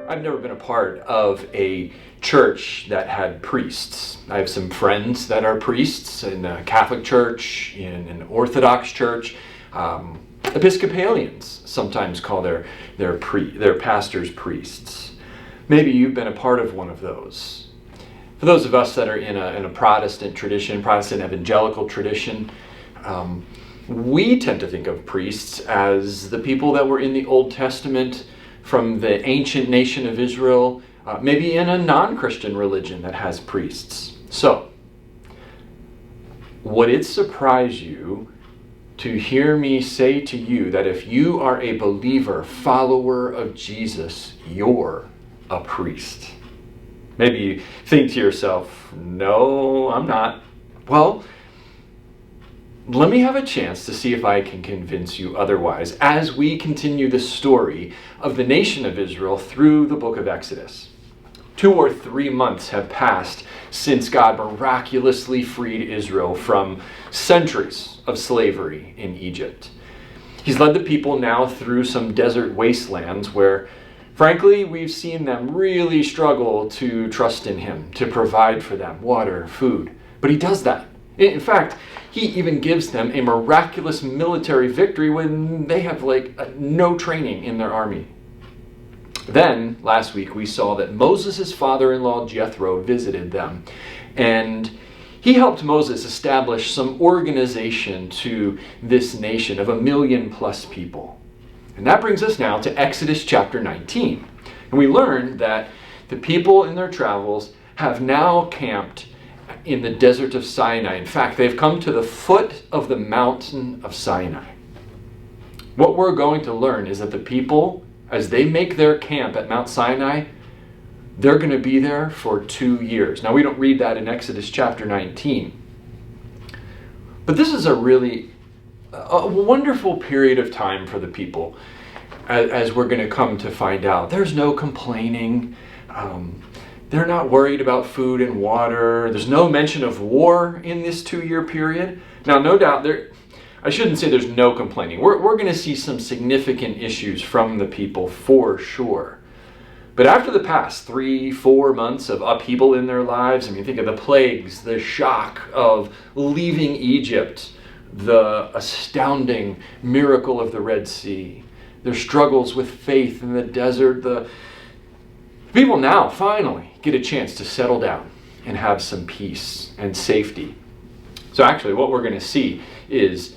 I've never been a part of a church that had priests. I have some friends that are priests in a Catholic church, in an Orthodox church. Episcopalians sometimes call their pastors priests. Maybe you've been a part of one of those. For those of us that are in a Protestant tradition, Protestant evangelical tradition, we tend to think of priests as the people that were in the Old Testament from the ancient nation of Israel, maybe in a non-Christian religion that has priests. So, would it surprise you to hear me say to you that if you are a believer, follower of Jesus, you're a priest? Maybe you think to yourself, no, I'm not. Well, let me have a chance to see if I can convince you otherwise as we continue the story of the nation of Israel through the book of Exodus. 2 or 3 months have passed since God miraculously freed Israel from centuries of slavery in Egypt. He's led the people now through some desert wastelands where, frankly, we've seen them really struggle to trust in Him, to provide for them water, food. But He does that. In fact, He even gives them a miraculous military victory when they have no training in their army. Then, last week, we saw that Moses' father-in-law Jethro visited them, and he helped Moses establish some organization to this nation of 1 million+ people. And that brings us now to Exodus chapter 19. And we learn that the people in their travels have now camped in the desert of Sinai. In fact, they've come to the foot of the mountain of Sinai. What we're going to learn is that the people, as they make their camp at Mount Sinai, they're going to be there for 2 years. Now, we don't read that in Exodus chapter 19. But this is a wonderful period of time for the people, as we're going to come to find out. There's no complaining. They're not worried about food and water. There's no mention of war in this 2-year period. Now, no doubt, I shouldn't say there's no complaining. We're going to see some significant issues from the people for sure. But after the past 3-4 months of upheaval in their lives, think of the plagues, the shock of leaving Egypt, the astounding miracle of the Red Sea, their struggles with faith in the desert, the people now finally get a chance to settle down and have some peace and safety. So actually what we're going to see is,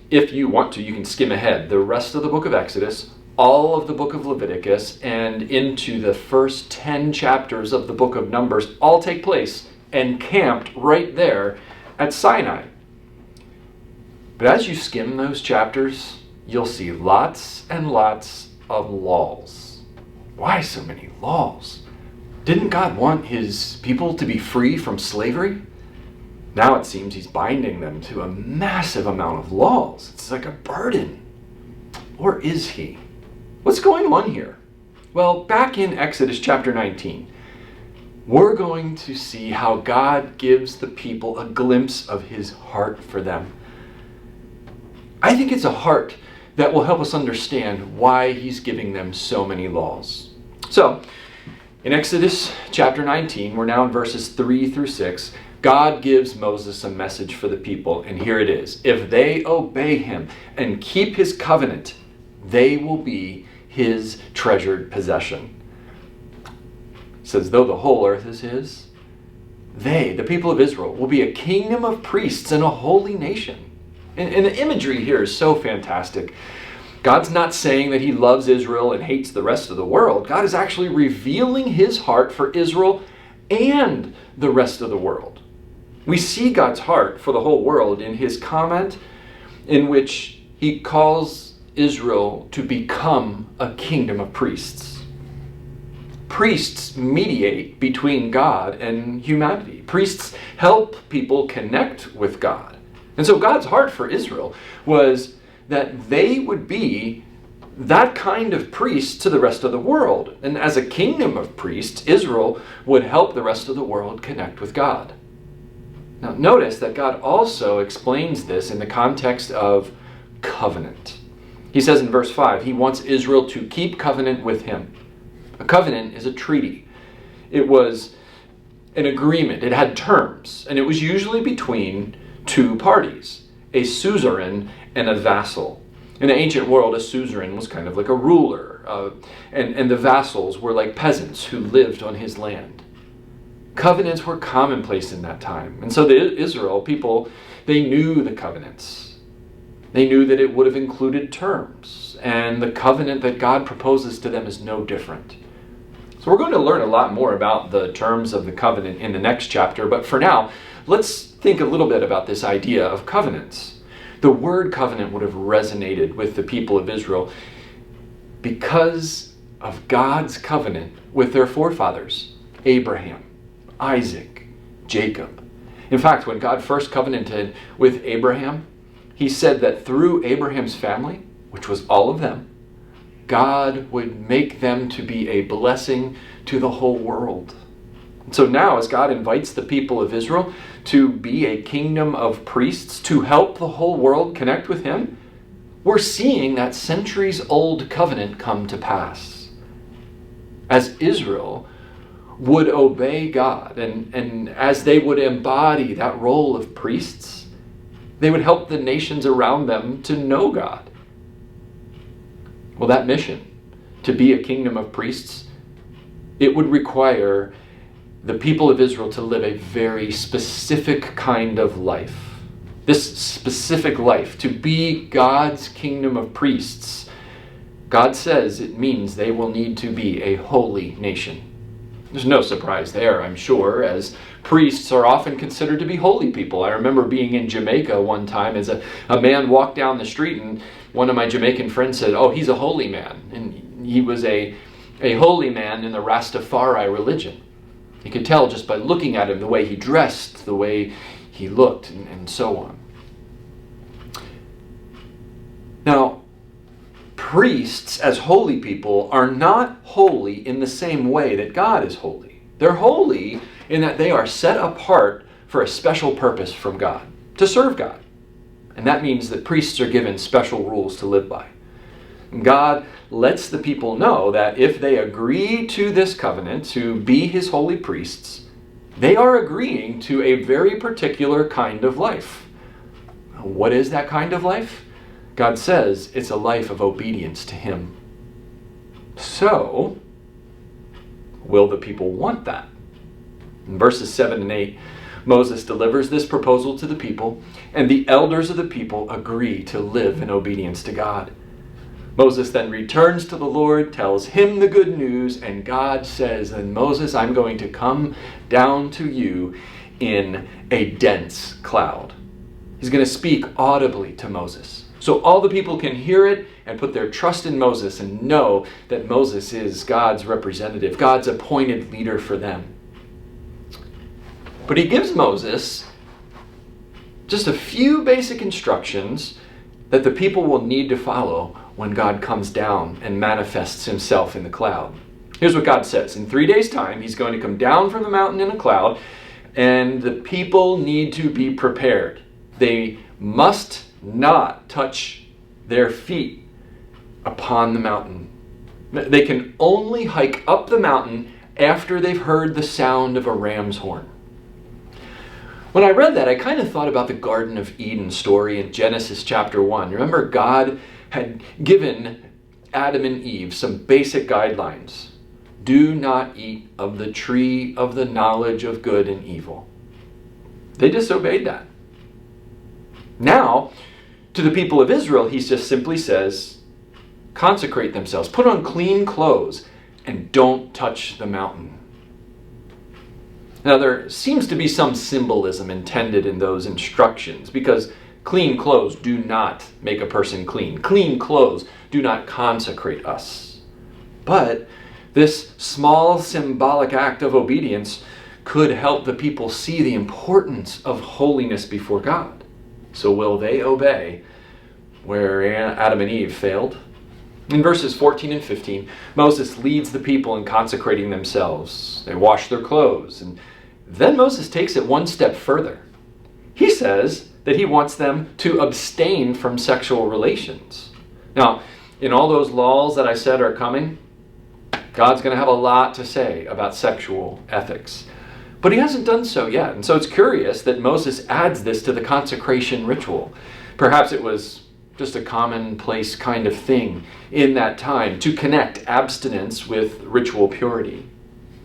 if you want to, you can skim ahead the rest of the book of Exodus, all of the book of Leviticus, and into the first 10 chapters of the book of Numbers, all take place and camped right there at Sinai. But as you skim those chapters, you'll see lots and lots of laws. Why so many laws? Didn't God want His people to be free from slavery? Now it seems He's binding them to a massive amount of laws. It's like a burden. Or is He? What's going on here? Well, back in Exodus chapter 19, we're going to see how God gives the people a glimpse of His heart for them. I think it's a heart that will help us understand why He's giving them so many laws. So, in Exodus chapter 19, we're now in verses 3 through 6. God gives Moses a message for the people, and here it is. If they obey Him and keep His covenant, they will be His treasured possession. It says, though the whole earth is His, they, the people of Israel, will be a kingdom of priests and a holy nation. And the imagery here is so fantastic. God's not saying that He loves Israel and hates the rest of the world. God is actually revealing His heart for Israel and the rest of the world. We see God's heart for the whole world in His comment in which He calls Israel to become a kingdom of priests. Priests mediate between God and humanity. Priests help people connect with God. And so God's heart for Israel was that they would be that kind of priest to the rest of the world. And as a kingdom of priests, Israel would help the rest of the world connect with God. Now notice that God also explains this in the context of covenant. He says in verse 5, He wants Israel to keep covenant with Him. A covenant is a treaty. It was an agreement. It had terms, and it was usually between two parties, a suzerain and a vassal. In the ancient world, a suzerain was kind of like a ruler, and the vassals were like peasants who lived on his land. Covenants were commonplace in that time. And so the Israel people, they knew the covenants. They knew that it would have included terms. And the covenant that God proposes to them is no different. So we're going to learn a lot more about the terms of the covenant in the next chapter. But for now, let's think a little bit about this idea of covenants. The word covenant would have resonated with the people of Israel because of God's covenant with their forefathers, Abraham, Isaac, Jacob. In fact, when God first covenanted with Abraham, he said that through Abraham's family, which was all of them, God would make them to be a blessing to the whole world. And so now, as God invites the people of Israel to be a kingdom of priests, to help the whole world connect with him, we're seeing that centuries-old covenant come to pass. As Israel would obey God, and as they would embody that role of priests, they would help the nations around them to know God. Well, that mission, to be a kingdom of priests, it would require the people of Israel to live a very specific kind of life. This specific life, to be God's kingdom of priests, God says it means they will need to be a holy nation. There's no surprise there, I'm sure, as priests are often considered to be holy people. I remember being in Jamaica one time as a man walked down the street, and one of my Jamaican friends said, "Oh, he's a holy man." And he was a holy man in the Rastafari religion. You could tell just by looking at him, the way he dressed, the way he looked, and so on. Now, priests as holy people are not holy in the same way that God is holy. They're holy in that they are set apart for a special purpose from God, to serve God. And that means that priests are given special rules to live by. And God lets the people know that if they agree to this covenant, to be his holy priests, they are agreeing to a very particular kind of life. What is that kind of life? God says it's a life of obedience to him. So, will the people want that? In verses 7 and 8, Moses delivers this proposal to the people, and the elders of the people agree to live in obedience to God. Moses then returns to the Lord, tells him the good news, and God says, "And Moses, I'm going to come down to you in a dense cloud." He's going to speak audibly to Moses, so all the people can hear it and put their trust in Moses and know that Moses is God's representative, God's appointed leader for them. But he gives Moses just a few basic instructions that the people will need to follow when God comes down and manifests himself in the cloud. Here's what God says. In 3 days' time, he's going to come down from the mountain in a cloud, and the people need to be prepared. They must not touch their feet upon the mountain. They can only hike up the mountain after they've heard the sound of a ram's horn. When I read that, I kind of thought about the Garden of Eden story in Genesis chapter 1. Remember, God had given Adam and Eve some basic guidelines. Do not eat of the tree of the knowledge of good and evil. They disobeyed that. Now, to the people of Israel, he just simply says, consecrate themselves, put on clean clothes, and don't touch the mountain. Now, there seems to be some symbolism intended in those instructions, because clean clothes do not make a person clean. Clean clothes do not consecrate us. But this small symbolic act of obedience could help the people see the importance of holiness before God. So will they obey where Adam and Eve failed? In verses 14 and 15, Moses leads the people in consecrating themselves. They wash their clothes. And then Moses takes it one step further. He says that he wants them to abstain from sexual relations. Now, in all those laws that I said are coming, God's going to have a lot to say about sexual ethics. But he hasn't done so yet. And so it's curious that Moses adds this to the consecration ritual. Perhaps it was just a commonplace kind of thing in that time to connect abstinence with ritual purity.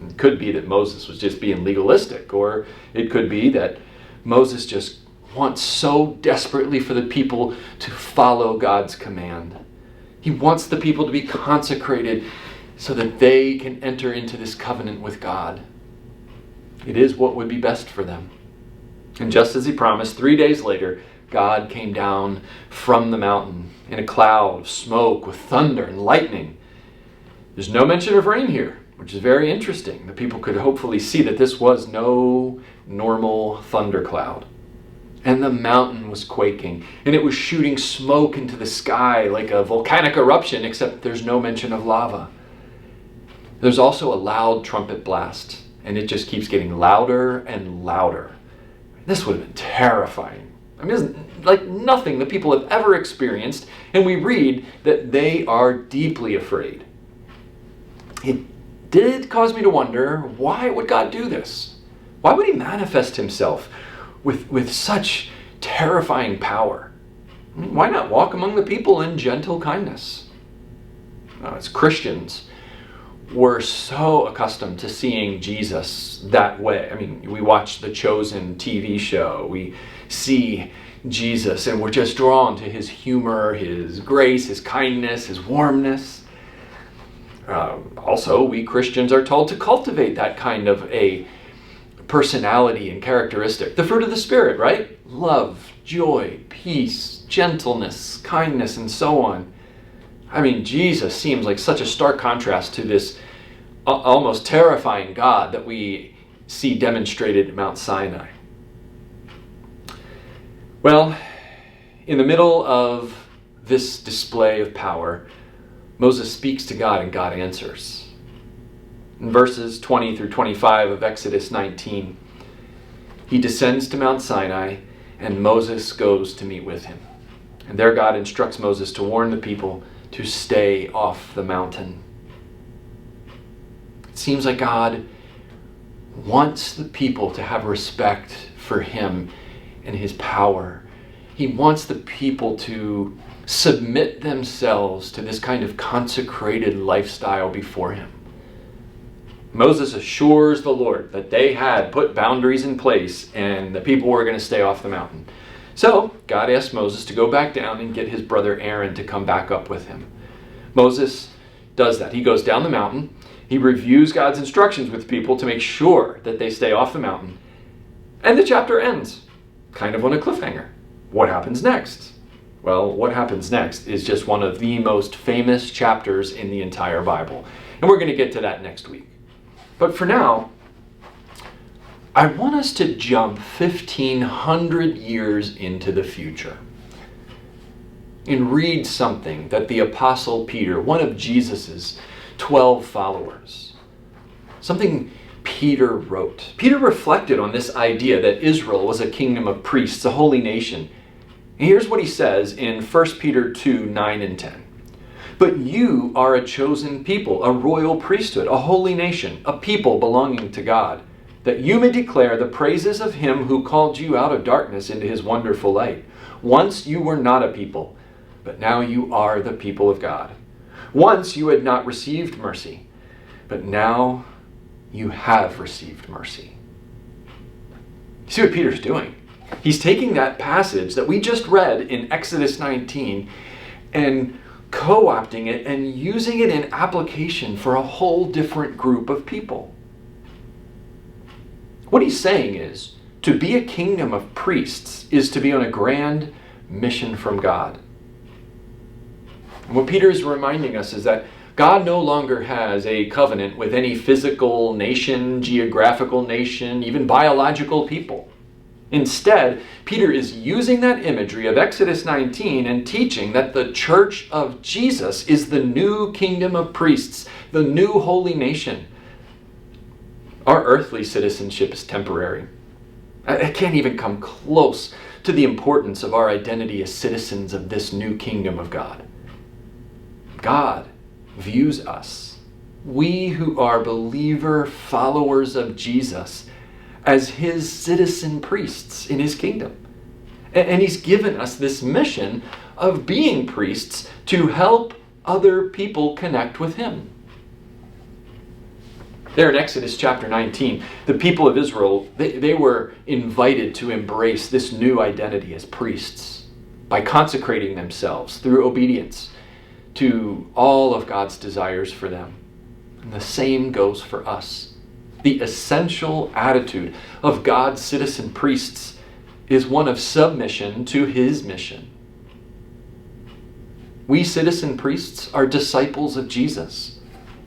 It could be that Moses was just being legalistic, or it could be that Moses just wants so desperately for the people to follow God's command. He wants the people to be consecrated so that they can enter into this covenant with God. It is what would be best for them. And just as he promised, 3 days later, God came down from the mountain in a cloud of smoke with thunder and lightning. There's no mention of rain here, which is very interesting. The people could hopefully see that this was no normal thundercloud. And the mountain was quaking, and it was shooting smoke into the sky like a volcanic eruption, except there's no mention of lava. There's also a loud trumpet blast, and it just keeps getting louder and louder. This would have been terrifying. I mean, it's like nothing the people have ever experienced, and we read that they are deeply afraid. It did cause me to wonder, why would God do this? Why would he manifest himself with such terrifying power? Why not walk among the people in gentle kindness? As Christians, we're so accustomed to seeing Jesus that way. I mean, we watch the Chosen TV show. We see Jesus and we're just drawn to his humor, his grace, his kindness, his warmness. Also, we Christians are told to cultivate that kind of a personality and characteristic. The fruit of the Spirit, right? Love, joy, peace, gentleness, kindness, and so on. I mean, Jesus seems like such a stark contrast to this almost terrifying God that we see demonstrated at Mount Sinai. Well, in the middle of this display of power, Moses speaks to God and God answers. In verses 20 through 25 of Exodus 19, he descends to Mount Sinai and Moses goes to meet with him. And there God instructs Moses to warn the people to stay off the mountain. It seems like God wants the people to have respect for him and his power. He wants the people to submit themselves to this kind of consecrated lifestyle before him. Moses assures the Lord that they had put boundaries in place and the people were going to stay off the mountain. So God asked Moses to go back down and get his brother Aaron to come back up with him. Moses does that. He goes down the mountain. He reviews God's instructions with people to make sure that they stay off the mountain. And the chapter ends kind of on a cliffhanger. What happens next? Well, what happens next is just one of the most famous chapters in the entire Bible. And we're going to get to that next week. But for now, I want us to jump 1,500 years into the future and read something that the Apostle Peter, one of Jesus's 12 followers, something Peter wrote. Peter reflected on this idea that Israel was a kingdom of priests, a holy nation. And here's what he says in 1 Peter 2, 9 and 10. But you are a chosen people, a royal priesthood, a holy nation, a people belonging to God, that you may declare the praises of him who called you out of darkness into his wonderful light. Once you were not a people, but now you are the people of God. Once you had not received mercy, but now you have received mercy. You see what Peter's doing? He's taking that passage that we just read in Exodus 19 and co-opting it and using it in application for a whole different group of people. What he's saying is, to be a kingdom of priests is to be on a grand mission from God. And what Peter is reminding us is that God no longer has a covenant with any physical nation, geographical nation, even biological people. Instead, Peter is using that imagery of Exodus 19 and teaching that the church of Jesus is the new kingdom of priests, the new holy nation. Our earthly citizenship is temporary. It can't even come close to the importance of our identity as citizens of this new kingdom of God. God views us We who are believer followers of Jesus as his citizen priests in his kingdom. And he's given us this mission of being priests to help other people connect with him. There in Exodus chapter 19, the people of Israel, they were invited to embrace this new identity as priests by consecrating themselves through obedience to all of God's desires for them. And the same goes for us. The essential attitude of God's citizen priests is one of submission to his mission. We citizen priests are disciples of Jesus,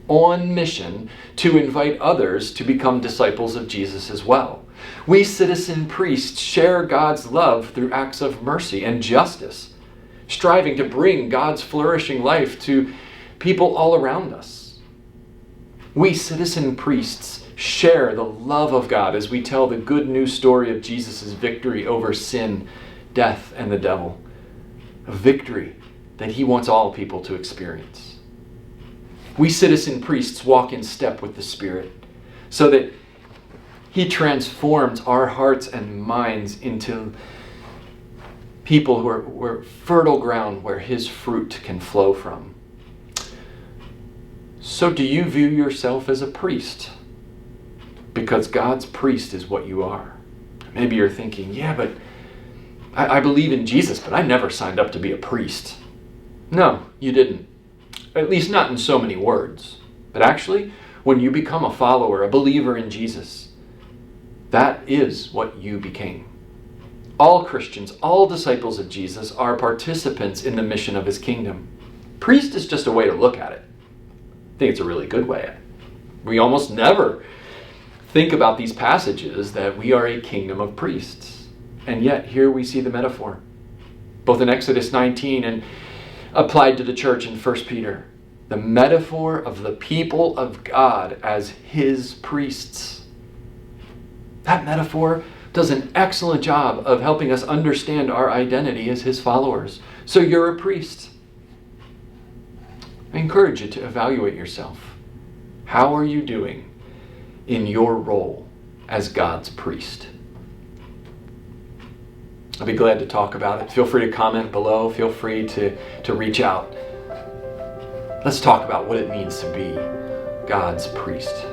on mission to invite others to become disciples of Jesus as well. We citizen priests share God's love through acts of mercy and justice, striving to bring God's flourishing life to people all around us. We citizen priests share the love of God as we tell the good news story of Jesus' victory over sin, death, and the devil. A victory that he wants all people to experience. We citizen priests walk in step with the Spirit so that he transforms our hearts and minds into people who are fertile ground where his fruit can flow from. So do you view yourself as a priest? Because God's priest is what you are. Maybe you're thinking, yeah, but I believe in Jesus, but I never signed up to be a priest. No, you didn't. At least not in so many words. But actually, when you become a follower, a believer in Jesus, that is what you became. All Christians, all disciples of Jesus are participants in the mission of his kingdom. Priest is just a way to look at it. I think it's a really good way. We almost never think about these passages that we are a kingdom of priests. And yet here we see the metaphor, both in Exodus 19 and applied to the church in 1 Peter. The metaphor of the people of God as his priests. That metaphor does an excellent job of helping us understand our identity as his followers. So you're a priest. I encourage you to evaluate yourself. How are you doing in your role as God's priest? I'll be glad to talk about it. Feel free to comment below. Feel free to reach out. Let's talk about what it means to be God's priest.